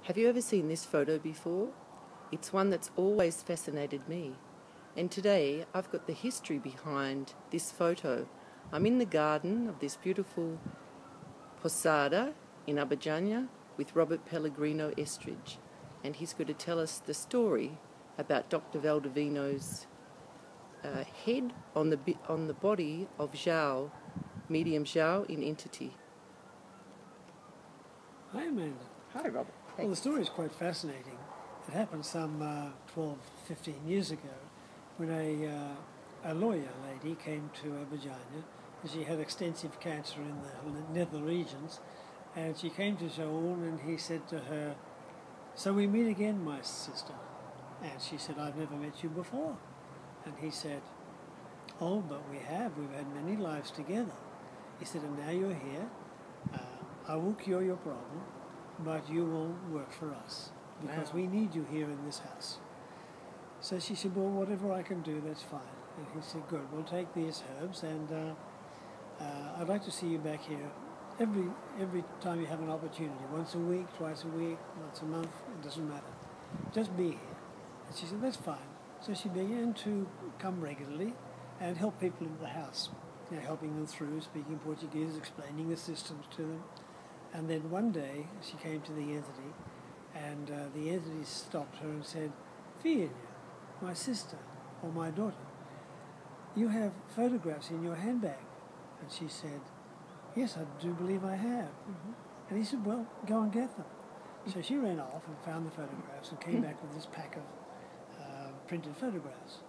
Have you ever seen this photo before? It's one that's always fascinated me. And today I've got the history behind this photo. I'm in the garden of this beautiful posada in Abadiano with Robert Pellegrino Estridge, and he's going to tell us the story about Dr. Valdivino's head on the body of João, medium João in entity. Hi, Amanda. Hi, Robert. Well, the story is quite fascinating. It happened some 12, 15 years ago when a lawyer lady came to Abadiano. She had extensive cancer in the nether regions, and she came to João and he said to her, "So we meet again, my sister?" And she said, "I've never met you before." And he said, "Oh, but we have. We've had many lives together." He said, "And now you're here. I will cure your problem, but you will work for us because we need you here in this house." So she said, "Well, whatever I can do, that's fine." And he said, "Good, we'll take these herbs, and I'd like to see you back here every time you have an opportunity, once a week, twice a week, once a month, it doesn't matter. Just be here." And she said, "That's fine." So she began to come regularly and help people in the house, helping them through, speaking Portuguese, explaining the systems to them. And then one day she came to the entity, and the entity stopped her and said, "Filha, my sister, or my daughter, you have photographs in your handbag." And she said, "Yes, I do believe I have." And he said, "Well, go and get them." So she ran off and found the photographs and came back with this pack of printed photographs.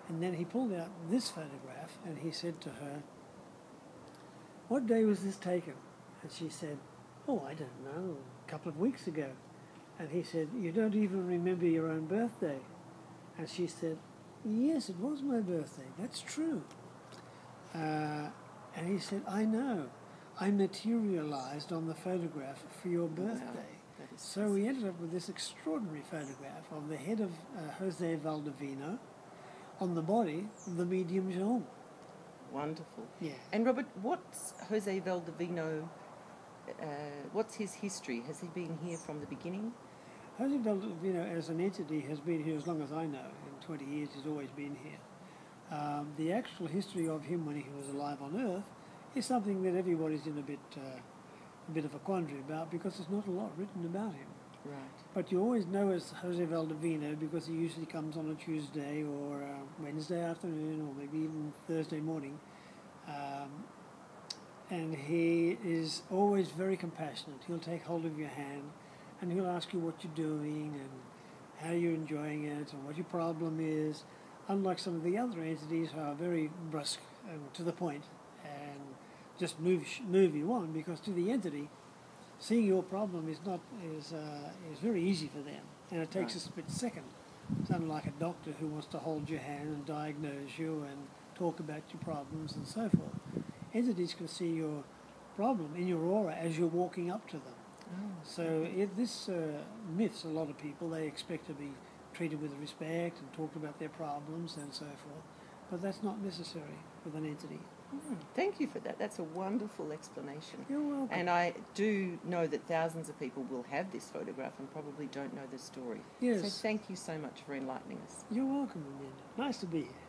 And then he pulled out this photograph and he said to her, "What day was this taken?" And she said, "Oh, I don't know, a couple of weeks ago." And he said, "You don't even remember your own birthday?" And she said, "Yes, it was my birthday, that's true." And he said, "I know, I materialized on the photograph for your birthday." Wow, so we ended up with this extraordinary photograph of the head of Jose Valdivino on the body of the medium João. Wonderful. Yeah. And Robert, what's Jose Valdivino, what's his history? Has he been here from the beginning? Jose Valdivino as an entity has been here as long as I know. In 20 years he's always been here. The actual history of him when he was alive on Earth is something that everybody's in a bit of a quandary about, because there's not a lot written about him. Right. But you always know as Jose Valdivino because he usually comes on a Tuesday or Wednesday afternoon or maybe even Thursday morning. And he is always very compassionate. He'll take hold of your hand and he'll ask you what you're doing and how you're enjoying it and what your problem is, unlike some of the other entities who are very brusque and to the point and just move you on, because to the entity, seeing your problem is very easy for them, and it takes a split second. It's unlike a doctor who wants to hold your hand and diagnose you and talk about your problems and so forth. Entities can see your problem in your aura as you're walking up to them. So this myths a lot of people. They expect to be treated with respect and talk about their problems and so forth, but that's not necessary with an entity. Thank you for that. That's a wonderful explanation. You're welcome. And I do know that thousands of people will have this photograph and probably don't know the story. Yes. So thank you so much for enlightening us. You're welcome, Amanda. Nice to be here.